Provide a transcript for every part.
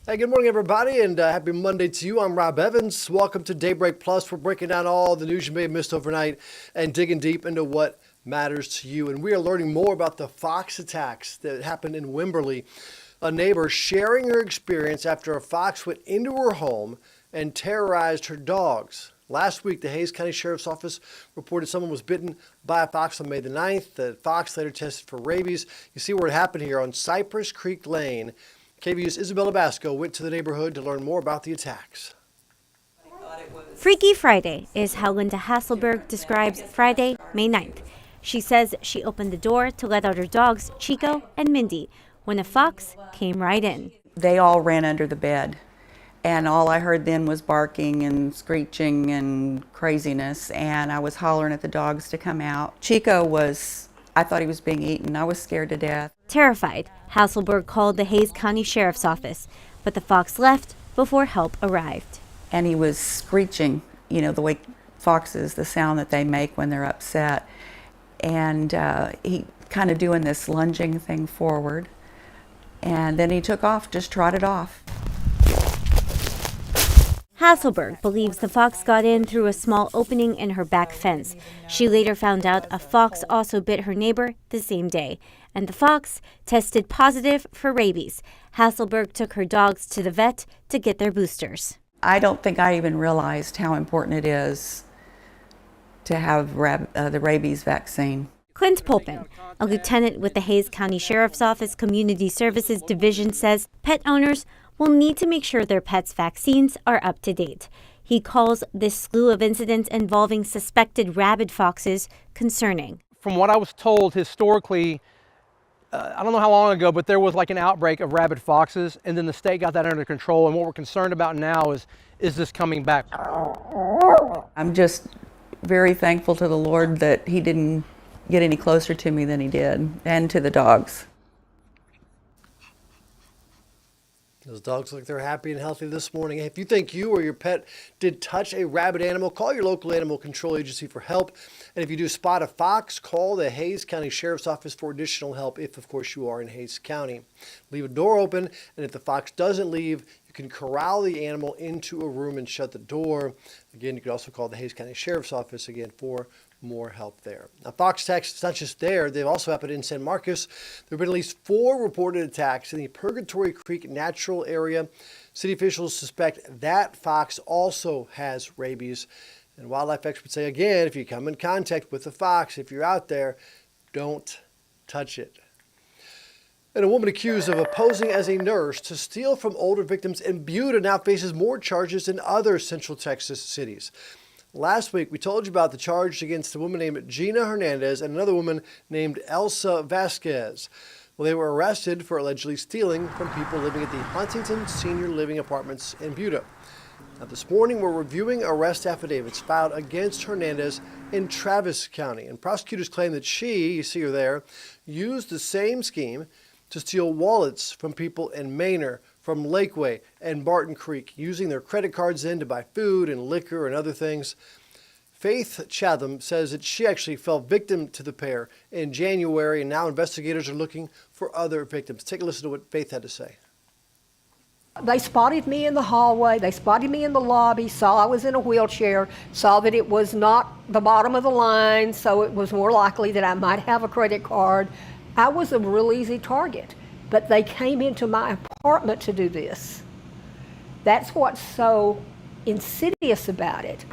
Hey, good morning, everybody, and happy Monday to you. I'm Rob Evans. Welcome to Daybreak Plus. We're breaking down all the news you may have missed overnight and digging deep into what matters to you. And we are learning more about the fox attacks that happened in Wimberley. A neighbor sharing her experience after a fox went into her home and terrorized her dogs. Last week, the Hays County Sheriff's Office reported someone was bitten by a fox on May the 9th. The fox later tested for rabies. You see where it happened here on Cypress Creek Lane. KVUE's Isabella Basco went to the neighborhood to learn more about the attacks. Freaky Friday is how Linda Hasselberg describes Friday, May 9th. She says she opened the door to let out her dogs, Chico and Mindy, when a fox came right in. They all ran under the bed, and all I heard then was barking and screeching and craziness, and I was hollering at the dogs to come out. Chico I thought he was being eaten. I was scared to death. Terrified, Hasselberg called the Hays County Sheriff's Office, but the fox left before help arrived. And he was screeching, the way foxes, the sound that they make when they're upset. And he kind of doing this lunging thing forward. And then he took off, just trotted off. Hasselberg believes the fox got in through a small opening in her back fence. She later found out a fox also bit her neighbor the same day, and the fox tested positive for rabies. Hasselberg took her dogs to the vet to get their boosters. I don't think I even realized how important it is to have the rabies vaccine. Clint Pulpin, a lieutenant with the Hays County Sheriff's Office Community Services Division, says pet owners will need to make sure their pets' vaccines are up to date. He calls this slew of incidents involving suspected rabid foxes concerning. From what I was told historically, I don't know how long ago, but there was like an outbreak of rabid foxes, and then the state got that under control. And what we're concerned about now is this coming back? I'm just very thankful to the Lord that he didn't get any closer to me than he did, and to the dogs. Those dogs look they're happy and healthy this morning. If you think you or your pet did touch a rabid animal, call your local animal control agency for help. And if you do spot a fox, call the Hays County Sheriff's Office for additional help if, of course, you are in Hays County. Leave a door open, and if the fox doesn't leave, you can corral the animal into a room and shut the door. Again, you can also call the Hays County Sheriff's Office, again, for more help there. Now, fox attacks, it's not just there. They've also happened in San Marcos. There have been at least 4 reported attacks in the Purgatory Creek Natural Area. City officials suspect that fox also has rabies. And wildlife experts say, again, if you come in contact with a fox, if you're out there, don't touch it. And a woman accused of posing as a nurse to steal from older victims in Buda now faces more charges in other Central Texas cities. Last week, we told you about the charge against a woman named Gina Hernandez and another woman named Elsa Vasquez. Well, they were arrested for allegedly stealing from people living at the Huntington Senior Living Apartments in Buda. Now, this morning, we're reviewing arrest affidavits filed against Hernandez in Travis County. And prosecutors claim that she, you see her there, used the same scheme to steal wallets from people in Manor, from Lakeway and Barton Creek, using their credit cards then to buy food and liquor and other things. Faith Chatham says that she actually fell victim to the pair in January, and now investigators are looking for other victims. Take a listen to what Faith had to say. They spotted me in the hallway, they spotted me in the lobby, saw I was in a wheelchair, saw that it was not the bottom of the line, so it was more likely that I might have a credit card. I was a real easy target, but they came into my apartment to do this. That's what's so insidious about it.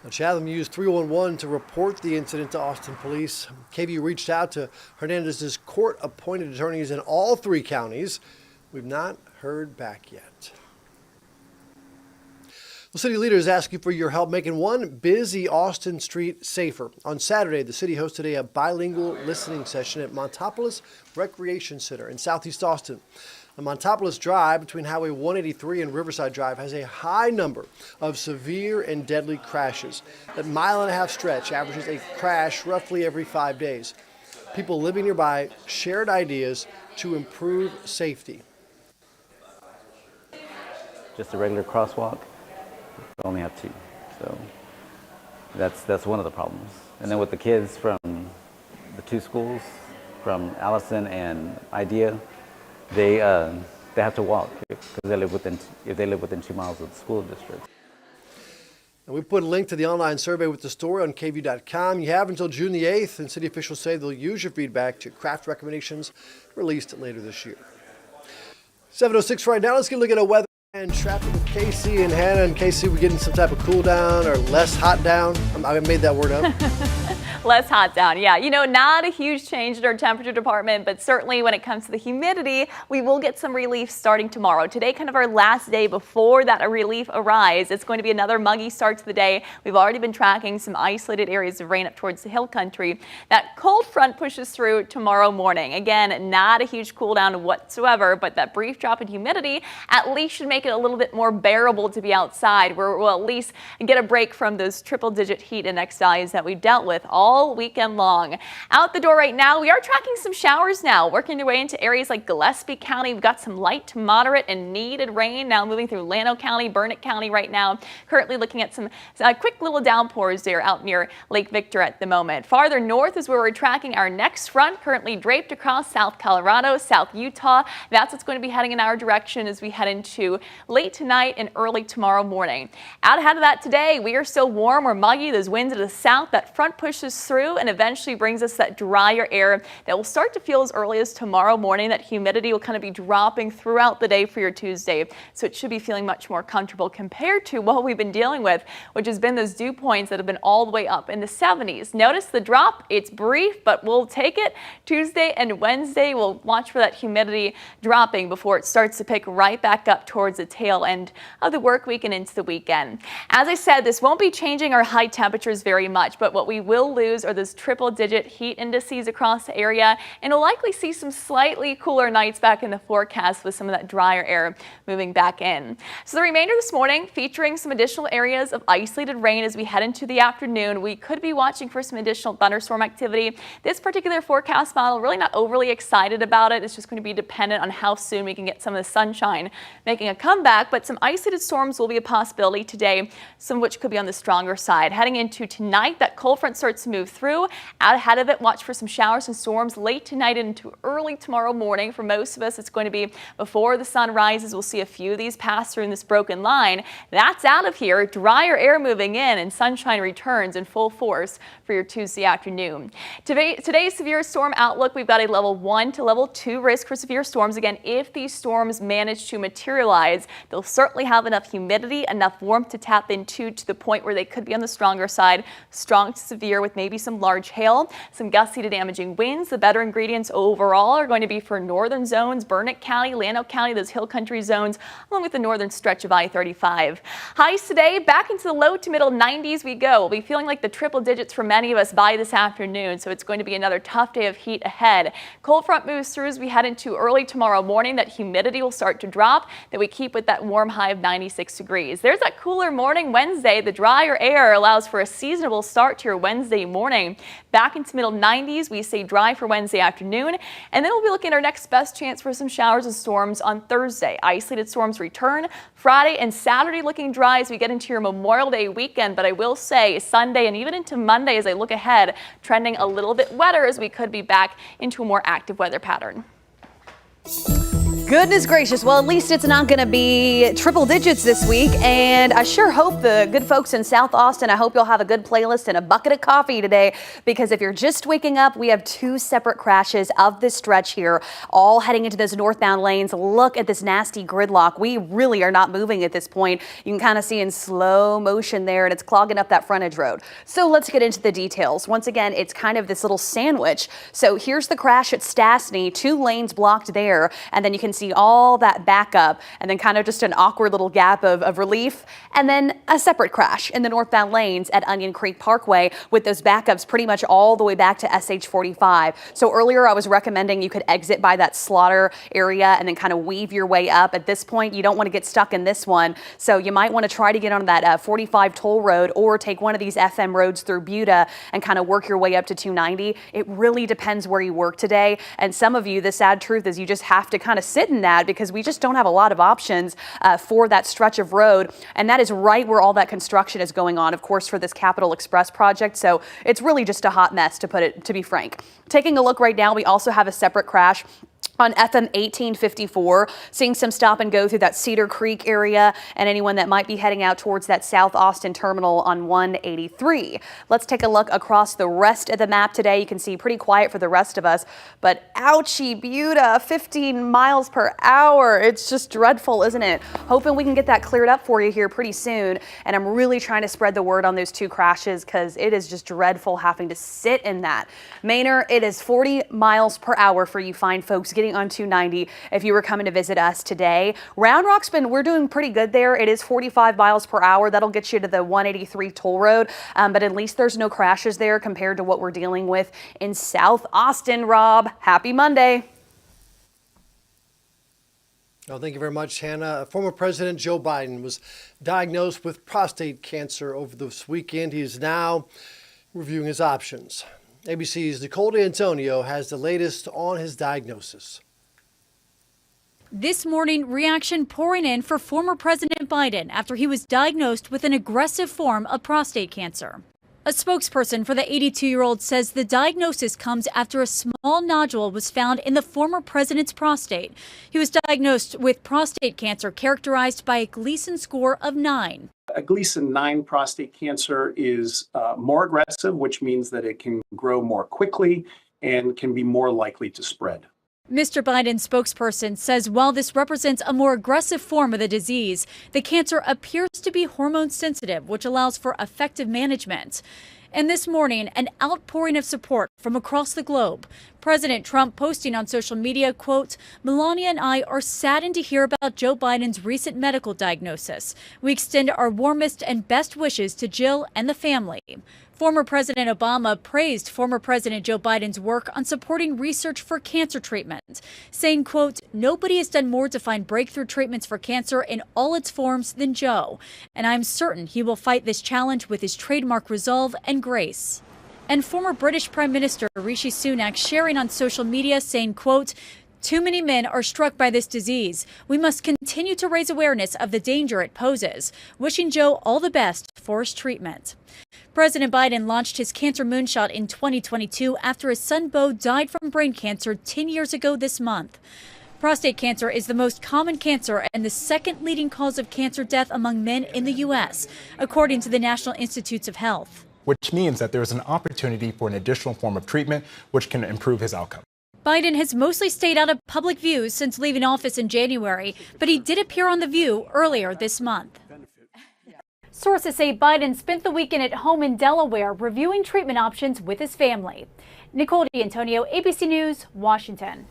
Now, Chatham used 311 to report the incident to Austin police. KVUE reached out to Hernandez's court-appointed attorneys in all 3 counties. We've not heard back yet. Well, city leaders asking for your help making one busy Austin street safer. On Saturday, the city hosted a bilingual listening session at Montopolis Recreation Center in Southeast Austin. The Montopolis Drive between Highway 183 and Riverside Drive has a high number of severe and deadly crashes. That mile-and-a-half stretch averages a crash roughly every 5 days. People living nearby shared ideas to improve safety. Just a regular crosswalk. We only have 2, so that's one of the problems. And then with the kids from the 2 schools, from Allison and Idea, they they have to walk because if they live within 2 miles of the school district. And we put a link to the online survey with the story on KVUE.com. You have until June the 8th, and city officials say they'll use your feedback to craft recommendations released later this year. 7:06 right now. Let's get a look at our weather and traffic with Casey and Hannah. And Casey, we getting some type of cool down or less hot down? I made that word up. Less hot down, yeah. You know, not a huge change in our temperature department, but certainly when it comes to the humidity, we will get some relief starting tomorrow. Today, kind of our last day before that relief arrives. It's going to be another muggy start to the day. We've already been tracking some isolated areas of rain up towards the hill country. That cold front pushes through tomorrow morning. Again, not a huge cool down whatsoever, but that brief drop in humidity at least should make it a little bit more bearable to be outside, where we'll at least get a break from those triple-digit heat index values that we've dealt with all weekend long. Out the door right now, we are tracking some showers now, working their way into areas like Gillespie County. We've got some light to moderate and needed rain now moving through Llano County, Burnett County right now. Currently looking at some quick little downpours there out near Lake Victor at the moment. Farther north is where we're tracking our next front, currently draped across South Colorado, South Utah. That's what's going to be heading in our direction as we head into late tonight and early tomorrow morning. Out ahead of that today, we are still warm or muggy. Those winds to the south, that front pushes through and eventually brings us that drier air that will start to feel as early as tomorrow morning. That humidity will kind of be dropping throughout the day for your Tuesday, so it should be feeling much more comfortable compared to what we've been dealing with, which has been those dew points that have been all the way up in the 70s. Notice the drop, it's brief, but we'll take it. Tuesday and Wednesday, we'll watch for that humidity dropping before it starts to pick right back up towards the tail end of the work week and into the weekend. As I said, this won't be changing our high temperatures very much, but what we will lose are those triple-digit heat indices across the area, and we'll likely see some slightly cooler nights back in the forecast with some of that drier air moving back in. So the remainder this morning featuring some additional areas of isolated rain as we head into the afternoon. We could be watching for some additional thunderstorm activity. This particular forecast model, really not overly excited about it. It's just going to be dependent on how soon we can get some of the sunshine making a comeback, but some isolated storms will be a possibility today, some of which could be on the stronger side. Heading into tonight, that cold front starts to move through. Out ahead of it, watch for some showers and storms late tonight into early tomorrow morning. For most of us, it's going to be before the sun rises. We'll see a few of these pass through in this broken line. That's out of here. Drier air moving in and sunshine returns in full force for your Tuesday afternoon. Today's severe storm outlook, we've got a level 1 to level 2 risk for severe storms. Again, if these storms manage to materialize, they'll certainly have enough humidity, enough warmth to tap into to the point where they could be on the stronger side, strong to severe with maybe some large hail, some gusty to damaging winds. The better ingredients overall are going to be for northern zones, Burnett County, Llano County, those hill country zones, along with the northern stretch of I-35. Highs today back into the low to middle 90s we go. We'll be feeling like the triple digits for many of us by this afternoon, so it's going to be another tough day of heat ahead. Cold front moves through as we head into early tomorrow morning. That humidity will start to drop, that we keep with that warm high of 96 degrees. There's that cooler morning Wednesday. The drier air allows for a seasonable start to your Wednesday morning. Back into middle 90s, we stay dry for Wednesday afternoon, and then we'll be looking at our next best chance for some showers and storms on Thursday. Isolated storms return. Friday and Saturday looking dry as we get into your Memorial Day weekend, but I will say Sunday and even into Monday as I look ahead, trending a little bit wetter as we could be back into a more active weather pattern. Goodness gracious. Well, at least it's not going to be triple digits this week. And I sure hope the good folks in South Austin, I hope you'll have a good playlist and a bucket of coffee today, because if you're just waking up, we have two separate crashes of this stretch here, all heading into those northbound lanes. Look at this nasty gridlock. We really are not moving at this point. You can kind of see in slow motion there, and it's clogging up that frontage road. So let's get into the details. Once again, it's kind of this little sandwich. So here's the crash at Stastny, 2 lanes blocked there, and then you can see all that backup, and then kind of just an awkward little gap of relief, and then a separate crash in the northbound lanes at Onion Creek Parkway with those backups pretty much all the way back to SH45. So earlier I was recommending you could exit by that Slaughter area and then kind of weave your way up. At this point, you don't want to get stuck in this one, so you might want to try to get on that 45 toll road or take one of these FM roads through Buda and kind of work your way up to 290. It really depends where you work today, and some of you, the sad truth is you just have to kind of sit in that because we just don't have a lot of options for that stretch of road, and that is right where all that construction is going on, of course, for this Capitol Express project. So it's really just a hot mess, to be frank. Taking a look right now, we also have a separate crash on FM 1854, seeing some stop and go through that Cedar Creek area, and anyone that might be heading out towards that South Austin terminal on 183. Let's take a look across the rest of the map today. You can see pretty quiet for the rest of us, but ouchie Buda, 15 miles per hour. It's just dreadful, isn't it? Hoping we can get that cleared up for you here pretty soon. And I'm really trying to spread the word on those two crashes because it is just dreadful having to sit in that. Manor, it is 40 miles per hour for you fine folks getting on 290 if you were coming to visit us today. Round Rock's we're doing pretty good there. It is 45 miles per hour. That'll get you to the 183 toll road, but at least there's no crashes there compared to what we're dealing with in South Austin. Rob, happy Monday. Oh, thank you very much, Hannah. Former President Joe Biden was diagnosed with prostate cancer over this weekend. He is now reviewing his options. ABC's Nicole D'Antonio has the latest on his diagnosis. This morning, reaction pouring in for former President Biden after he was diagnosed with an aggressive form of prostate cancer. A spokesperson for the 82-year-old says the diagnosis comes after a small nodule was found in the former president's prostate. He was diagnosed with prostate cancer characterized by a Gleason score of 9. A Gleason 9 prostate cancer is more aggressive, which means that it can grow more quickly and can be more likely to spread. Mr. Biden's spokesperson says while this represents a more aggressive form of the disease, the cancer appears to be hormone sensitive, which allows for effective management. And this morning, an outpouring of support from across the globe. President Trump posting on social media, quote, "Melania and I are saddened to hear about Joe Biden's recent medical diagnosis. We extend our warmest and best wishes to Jill and the family." Former President Obama praised former President Joe Biden's work on supporting research for cancer treatment, saying, quote, "Nobody has done more to find breakthrough treatments for cancer in all its forms than Joe, and I'm certain he will fight this challenge with his trademark resolve and grace." And former British Prime Minister Rishi Sunak sharing on social media saying, quote, "Too many men are struck by this disease. We must continue to raise awareness of the danger it poses. Wishing Joe all the best for his treatment." President Biden launched his cancer moonshot in 2022 after his son Beau died from brain cancer 10 years ago this month. Prostate cancer is the most common cancer and the second leading cause of cancer death among men in the U.S., according to the National Institutes of Health. Which means that there is an opportunity for an additional form of treatment which can improve his outcome. Biden has mostly stayed out of public view since leaving office in January, but he did appear on The View earlier this month. Sources say Biden spent the weekend at home in Delaware reviewing treatment options with his family. Nicole D'Antonio, ABC News, Washington.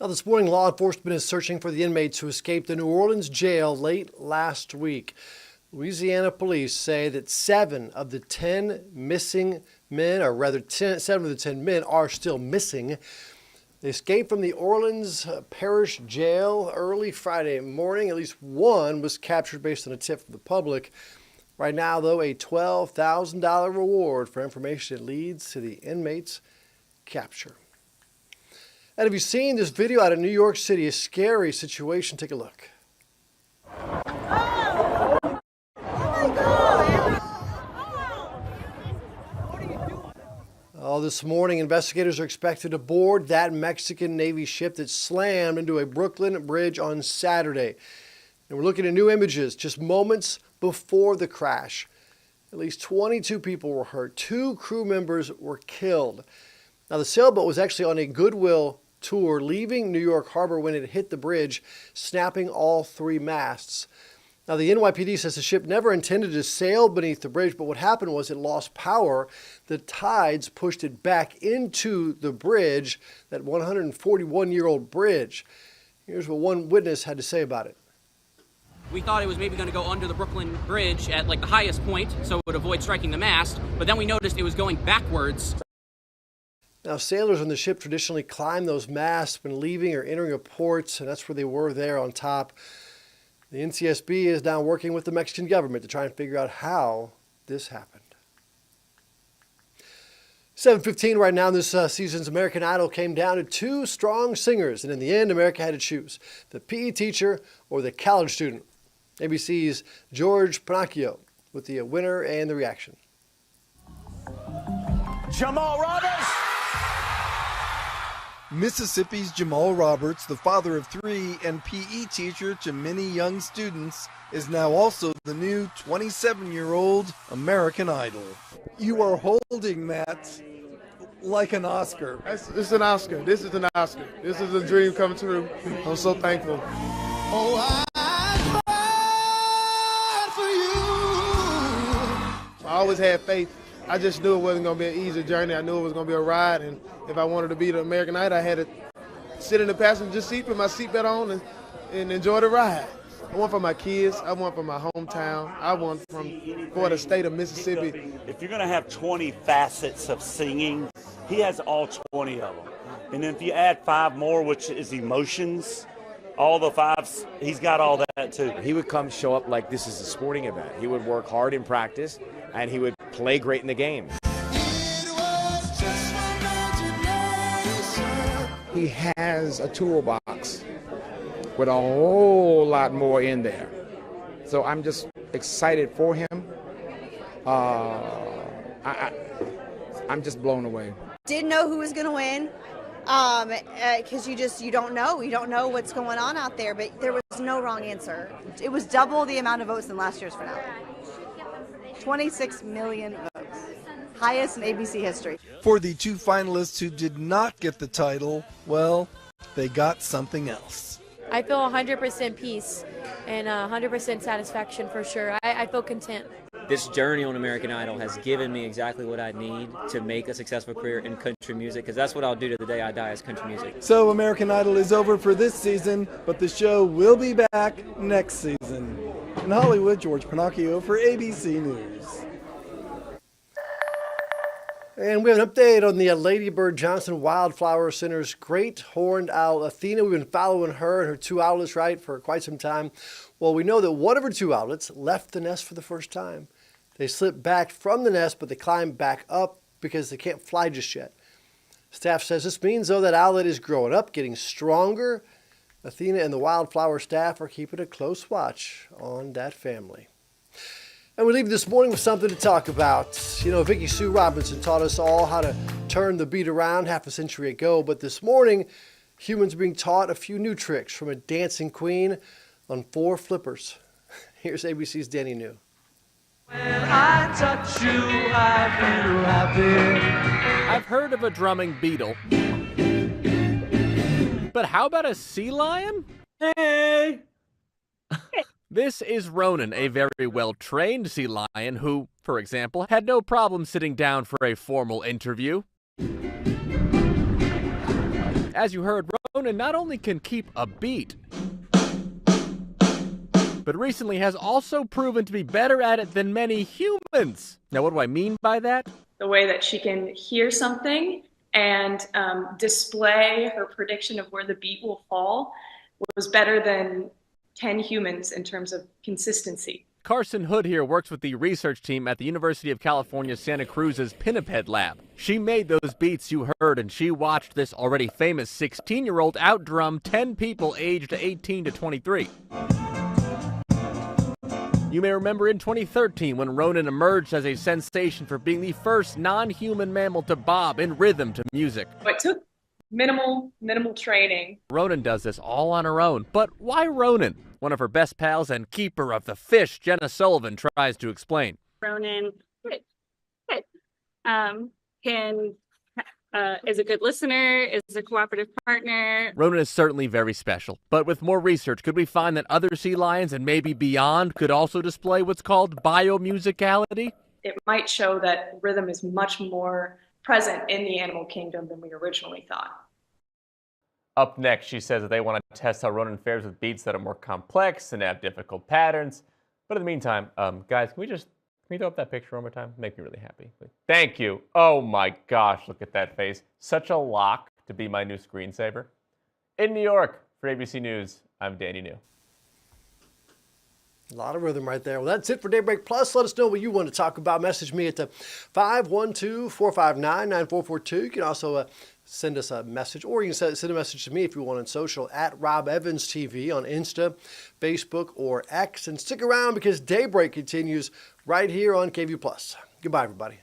Now, this morning, law enforcement is searching for the inmates who escaped the New Orleans jail late last week. Louisiana police say that 7 of the 10 missing men, or rather 7 of the 10 men are still missing. They escaped from the Orleans Parish Jail early Friday morning. At least one was captured based on a tip from the public. Right now, though, a $12,000 reward for information that leads to the inmates' capture. And have you seen this video out of New York City? A scary situation. Take a look. This morning, investigators are expected to board that Mexican Navy ship that slammed into a Brooklyn bridge on Saturday. And we're looking at new images just moments before the crash. At least 22 people were hurt. 2 crew members were killed. Now, the sailboat was actually on a Goodwill tour leaving New York Harbor when it hit the bridge, snapping all 3 masts. Now, the NYPD says the ship never intended to sail beneath the bridge, but what happened was it lost power. The tides pushed it back into the bridge, that 141-year-old bridge. Here's what one witness had to say about it. We thought it was maybe going to go under the Brooklyn Bridge at like the highest point, so it would avoid striking the mast, but then we noticed it was going backwards. Now, sailors on the ship traditionally climb those masts when leaving or entering a port, and that's where they were there on top. The NTSB is now working with the Mexican government to try and figure out how this happened. 7:15 right now. This season's American Idol came down to 2 strong singers, and in the end, America had to choose the PE teacher or the college student. ABC's George Panacchio with the winner and the reaction. Jamal Roberts. Mississippi's Jamal Roberts, the father of 3 and PE teacher to many young students, is now also the new 27-year-old American Idol. You are holding that like an Oscar. It's an Oscar. This is an Oscar. This is a dream come true. I'm so thankful. Oh, I cried for you. I always had faith. I just knew it wasn't going to be an easy journey. I knew it was going to be a ride, and if I wanted to be the American Idol, I had to sit in the passenger seat, put my seatbelt on, and enjoy the ride. I want for my kids. I want for my hometown. I want for the state of Mississippi. If you're going to have 20 facets of singing, he has all 20 of them. And then if you add 5 more, which is emotions, all the 5s, he's got all that too. He would come show up like this is a sporting event. He would work hard in practice, and he would play great in the game. He has a toolbox with a whole lot more in there. So I'm just excited for him. I'm just blown away. Didn't know who was going to win because you don't know what's going on out there, but there was no wrong answer. It was double the amount of votes than last year's finale. 26 million votes, highest in ABC history. For the 2 finalists who did not get the title, well, they got something else. I feel 100% peace and 100% satisfaction for sure. I feel content. This journey on American Idol has given me exactly what I need to make a successful career in country music, because that's what I'll do to the day I die, is country music. So American Idol is over for this season, but the show will be back next season. In Hollywood, George Pinocchio for ABC News. And we have an update on the Lady Bird Johnson Wildflower Center's great horned owl, Athena. We've been following her and her 2 owlets, right, for quite some time. Well, we know that one of her 2 owlets left the nest for the first time. They slipped back from the nest, but they climbed back up because they can't fly just yet. Staff says this means, though, that owlet is growing up, getting stronger. Athena and the wildflower staff are keeping a close watch on that family. And we leave this morning with something to talk about. You know, Vicki Sue Robinson taught us all how to turn the beat around half a century ago, but this morning, humans are being taught a few new tricks from a dancing queen on 4 flippers. Here's ABC's Danny New. When I touch you, I feel happy. I've heard of a drumming beetle. But how about a sea lion? Hey! This is Ronan, a very well-trained sea lion who, for example, had no problem sitting down for a formal interview. As you heard, Ronan not only can keep a beat, but recently has also proven to be better at it than many humans. Now, what do I mean by that? The way that she can hear something and display her prediction of where the beat will fall was better than 10 humans in terms of consistency. Carson Hood here works with the research team at the University of California, Santa Cruz's Pinniped Lab. She made those beats you heard, and she watched this already famous 16-year-old outdrum 10 people aged 18 to 23. You may remember in 2013 when Ronan emerged as a sensation for being the first non-human mammal to bob in rhythm to music. It took minimal training. Ronan does this all on her own. But why Ronan? One of her best pals and keeper of the fish, Jenna Sullivan, tries to explain. Ronan is a good listener, is a cooperative partner. Ronan is certainly very special. But with more research, could we find that other sea lions and maybe beyond could also display what's called biomusicality? It might show that rhythm is much more present in the animal kingdom than we originally thought. Up next, she says that they want to test how Ronan fares with beats that are more complex and have difficult patterns. But in the meantime, guys, can we throw up that picture one more time? Make me really happy. Thank you. Oh my gosh, look at that face. Such a lock to be my new screensaver. In New York, for ABC News, I'm Danny New. A lot of rhythm right there. Well, that's it for Daybreak Plus. Let us know what you want to talk about. Message me at the 512-459-9442. You can also send us a message, or you can send a message to me if you want on social at Rob Evans TV on Insta, Facebook, or X. And stick around because Daybreak continues right here on KVUE Plus. Goodbye, everybody.